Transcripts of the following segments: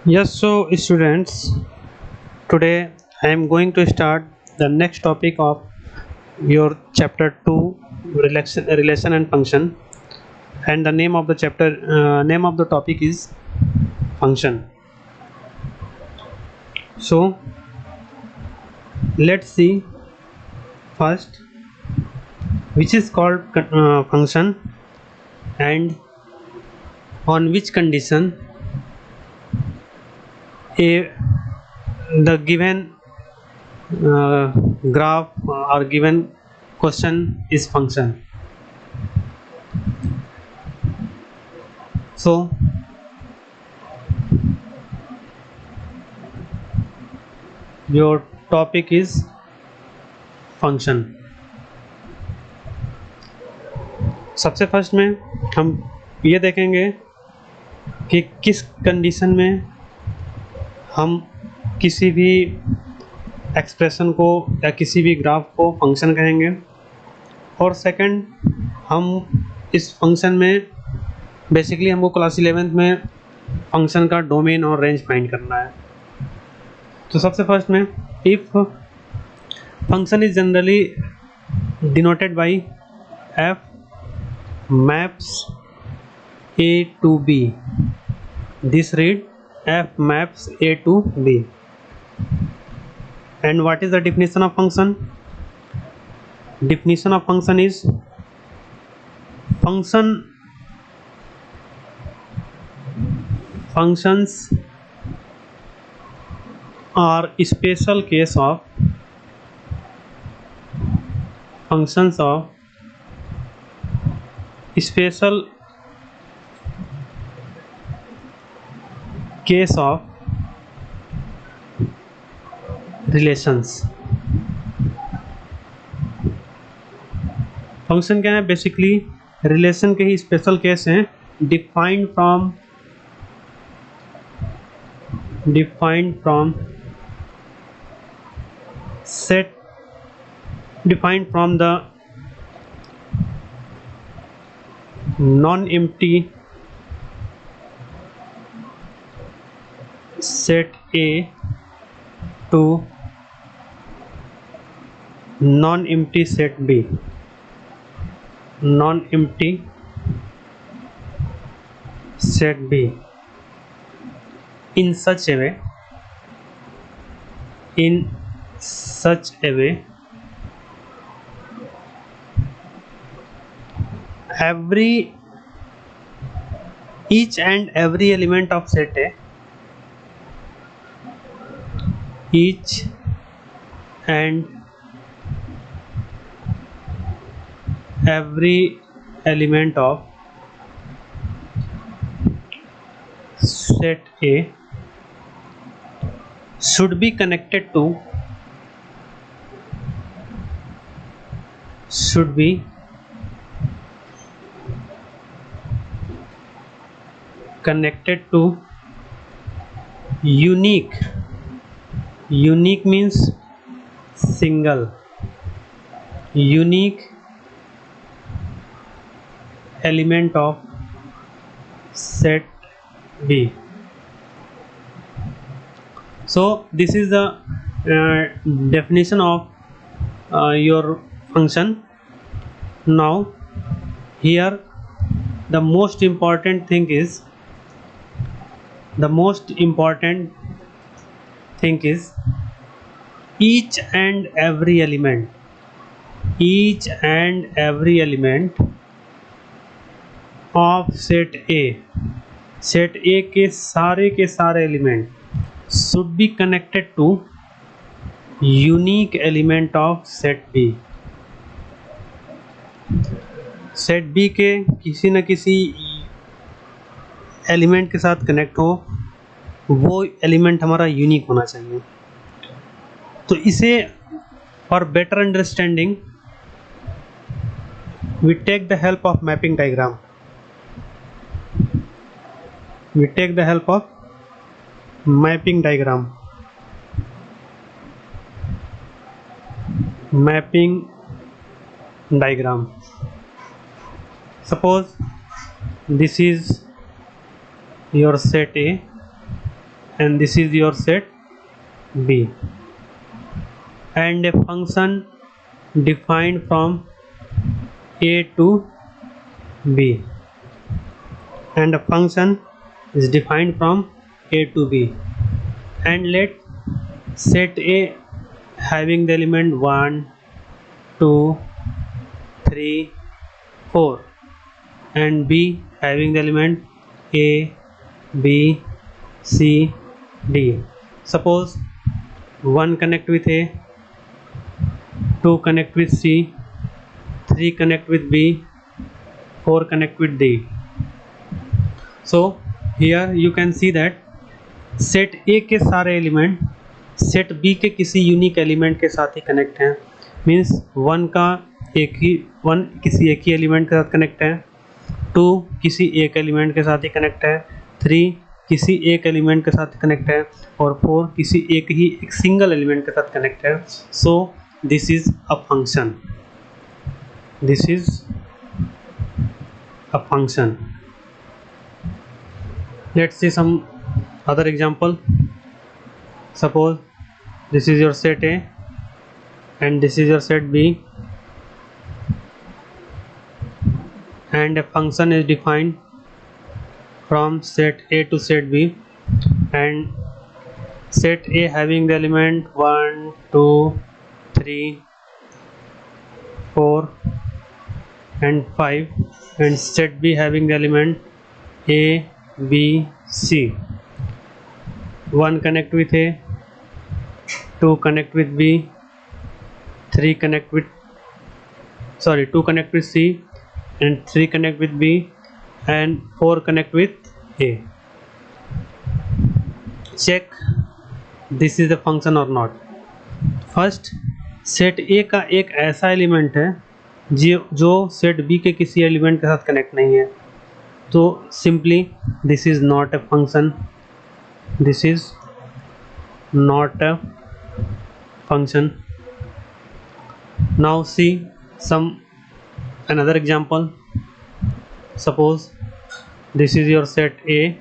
Yes, so students, today I am going to start the next topic of your chapter 2 relation and function, and the name of the name of the topic is function. So let's see first which is called function, and on which condition a the given uh, graph or given question is function. So your topic is function. सबसे first में हम ये देखेंगे कि किस condition में हम किसी भी एक्सप्रेशन को या किसी भी ग्राफ को फंक्शन कहेंगे, और सेकंड हम इस फंक्शन में बेसिकली हमको क्लास 11th में फंक्शन का डोमेन और रेंज फाइंड करना है. तो सबसे फर्स्ट में if function is generally denoted by F maps A to B. This read f maps A to B. And what is the definition of function? Definition of function is functions are special case of functions of special case of relations. Function क्या है? Basically relation के ही special case हैं, defined from the non-empty set A to non-empty set B. Non-empty set B in such a way each and every element of set A, each and every element of set A should be connected to unique means single unique element of set B. So this is the definition of your function. Now here the most important thing is each and every element of set A के सारे element should be connected to unique element of set B. Set B के किसी न किसी element के साथ connect हो, वो एलिमेंट हमारा यूनिक होना चाहिए. तो इसे for better understanding we take the help of mapping diagram. Mapping diagram. Suppose this is your set A and this is your set B, and a function defined from A to B, and a function is defined from A to B, and let set A having the element 1 2 3 4 and B having the element A B C D. Suppose 1 connect with A, 2 connect with C, 3 connect with B, 4 connect with D. So here you can see that set A के सारे element set B के किसी unique element के साथ ही connect हैं, means one किसी एक ही element के साथ कनेक्ट है, 2 किसी एक एलिमेंट के साथ ही कनेक्ट है, 3 किसी एक एलिमेंट के साथ कनेक्ट है, और 4 किसी एक सिंगल एलिमेंट के साथ कनेक्ट है. So this is a function. This is a function. Let's see some other example. Suppose this is your set A and this is your set B, and a function is defined from set A to set B, and set A having the element 1 2 3 4 and 5, and set B having the element A B C. 1 connect with A, 2 connect with B, 2 connect with C, and 3 connect with B, and 4 connect with A. Check this is a function or not. First, set A का एक ऐसा element है जो set B के किसी element के साथ connect नहीं है, तो simply this is not a function. This is not a function. Now see some another example. Suppose this is your set A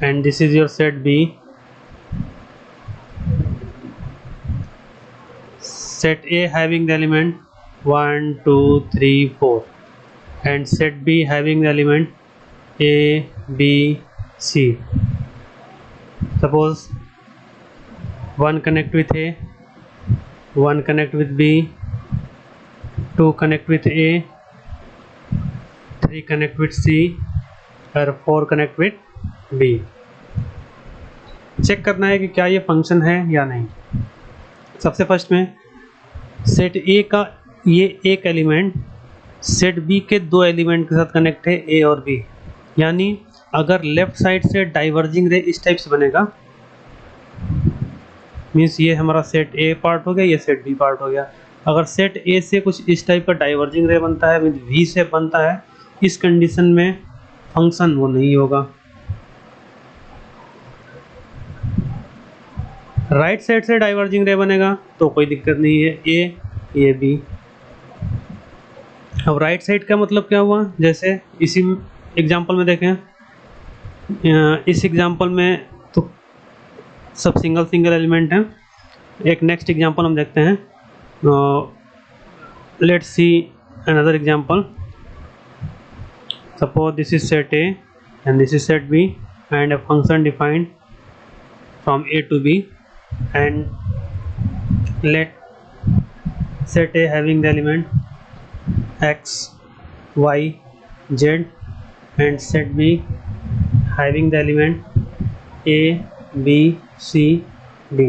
and this is your set B. Set A having the element 1 2 3 4 and set B having the element A B C. Suppose 1 connect with A, 1 connect with B, 2 connect with A, 3 connect with C और 4 connect with B. Check करना है कि क्या ये function है या नहीं. सबसे फर्स्ट में सेट ए का ये एक एलिमेंट सेट बी के 2 एलिमेंट के साथ कनेक्ट है, ए और बी. यानी अगर लेफ्ट साइड से डाइवर्जिंग रे इस टाइप से बनेगा, मीन्स ये हमारा सेट ए पार्ट हो गया, ये सेट बी पार्ट हो गया. अगर सेट ए से कुछ इस टाइप का डाइवर्जिंग रे बनता है, मीन्स वी से बनता है, इस कंडीशन में फंक्शन वो नहीं होगा. राइट साइड से डाइवर्जिंग रे बनेगा तो कोई दिक्कत नहीं है, ए ये बी. अब राइट साइड का मतलब क्या हुआ, जैसे इसी एग्जांपल में देखें, इस एग्जांपल में तो सब सिंगल एलिमेंट हैं. एक नेक्स्ट एग्जांपल हम देखते हैं. Let's see another example. Suppose this is set A and this is set B and a function defined from A to B, and let set A having the element x y z and set B having the element A B C D.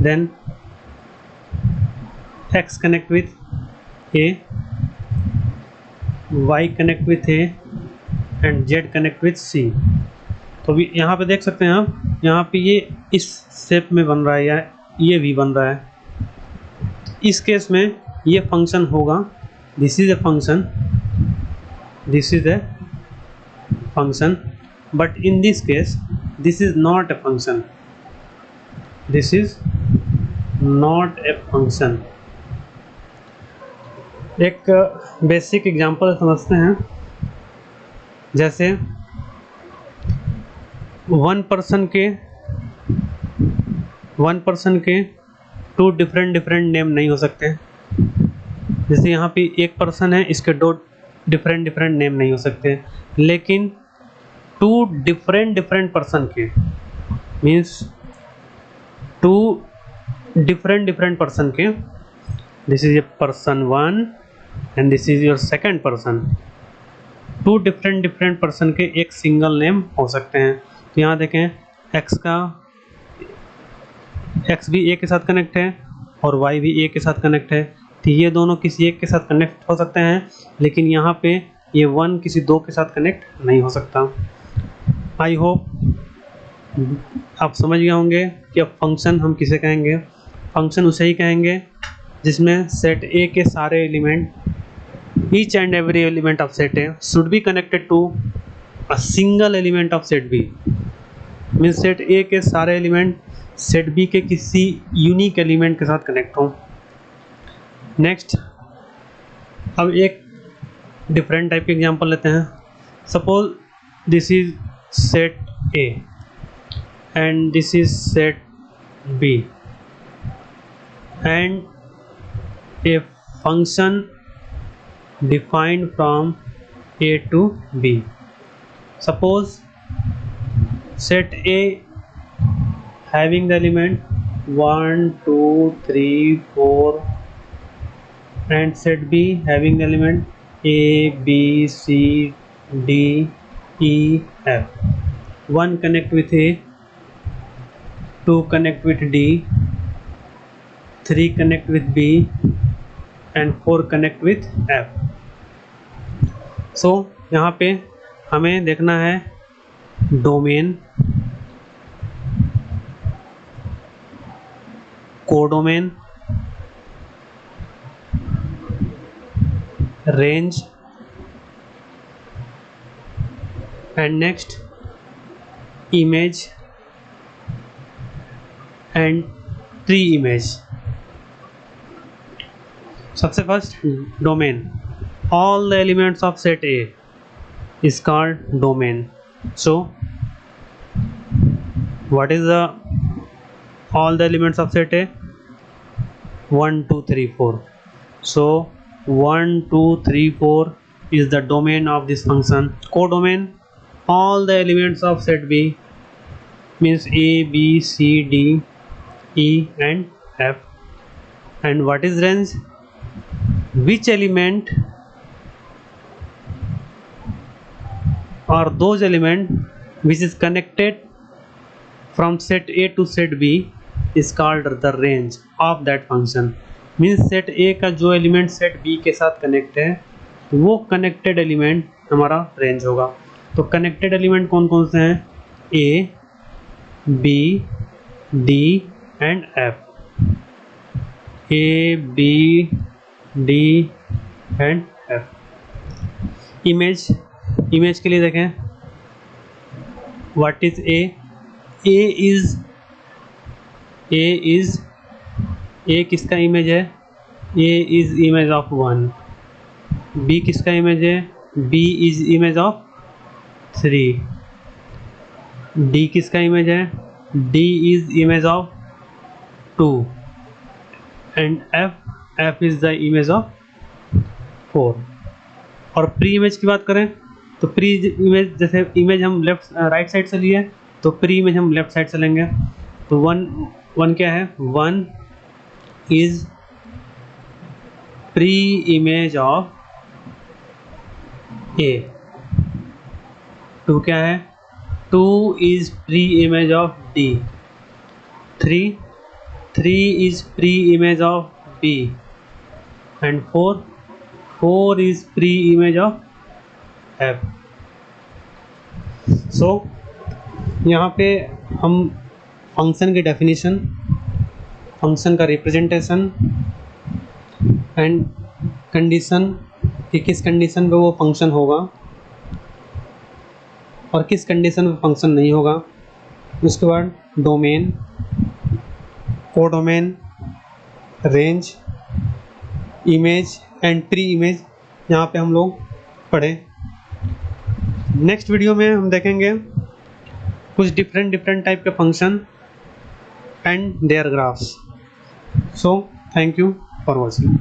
Then x connect with A, y connect with A and z connect with C. तो भी यहाँ पे देख सकते हैं आप, यहाँ पे ये इस शेप में बन रहा है या ये भी बन रहा है. इस केस में ये फंक्शन होगा. This is a function, this is a function, but in this case this is not a function. This is not a function. एक बेसिक एग्जांपल समझते हैं. जैसे वन पर्सन के टू डिफरेंट नेम नहीं हो सकते। जैसे यहाँ पे एक पर्सन है, इसके दो डिफरेंट नेम नहीं हो सकते, लेकिन टू डिफरेंट पर्सन के मीन्स टू डिफरेंट पर्सन के, this is a person 1 and this is your second person, two different person के एक सिंगल नेम हो सकते हैं। तो यहाँ देखें एक्स भी ए के साथ कनेक्ट है और वाई भी ए के साथ कनेक्ट है, तो ये दोनों किसी एक के साथ कनेक्ट हो सकते हैं, लेकिन यहाँ पे ये वन किसी दो के साथ कनेक्ट नहीं हो सकता। आई होप आप समझ गए होंगे कि अब फंक्शन हम किसे कहेंगे। फंक्शन उसे ही कहेंगे जिसमें सेट ए के सारे element, each and every element of set A should be connected to a single element of set B. Means set A के सारे एलिमेंट सेट बी के किसी यूनिक एलिमेंट के साथ कनेक्ट हों। नेक्स्ट, अब एक डिफरेंट टाइप के एग्जांपल लेते हैं। Suppose this is set A and this is set B and a function defined from A to B. Suppose set A having the element 1 2 3 4 and set B having the element A B C D E F. 1 connect with A, 2 connect with D, 3 connect with B and 4 connect with F. यहाँ पे हमें देखना है domain, codomain, range and next image and pre image. सबसे first domain, all the elements of set A is called domain. So what is the all the elements of set A? 1 2 3 4. So 1 2 3 4 is the domain of this function. Codomain, all the elements of set B means A B C D E and F. And what is range? Which element or those element which is connected from set A to set B is called the range of that function. Means set A का जो element set B के साथ connect है वो connected element हमारा range होगा। तो connected element कौन कौन से हैं? A, B, D and F। A, B, D and F। Image के लिए देखें, व्हाट इज ए? ए किसका इमेज है? A is image of 1। B किसका इमेज है? B is image of 3। D किसका इमेज है? D is image of 2 and F is the image of 4। और प्री इमेज की बात करें तो प्री इमेज, जैसे इमेज हम राइट साइड से लिए तो प्री इमेज हम लेफ्ट साइड से लेंगे। तो वन क्या है? 1 is pre image of A. 2 क्या है? 2 is pre image of D. 3 is pre image of B and 4 is pre-image of F. So यहाँ पे हम फंक्शन की डेफिनेशन, फंक्शन का रिप्रेजेंटेशन एंड कंडीशन कि किस कंडीशन पे वो फंक्शन होगा और किस कंडीशन पे फंक्शन नहीं होगा। उसके बाद domain, codomain, range, image and pre image यहाँ पे हम लोग पढ़े। नेक्स्ट वीडियो में हम देखेंगे कुछ डिफरेंट डिफरेंट टाइप के function and their graphs. So thank you for watching.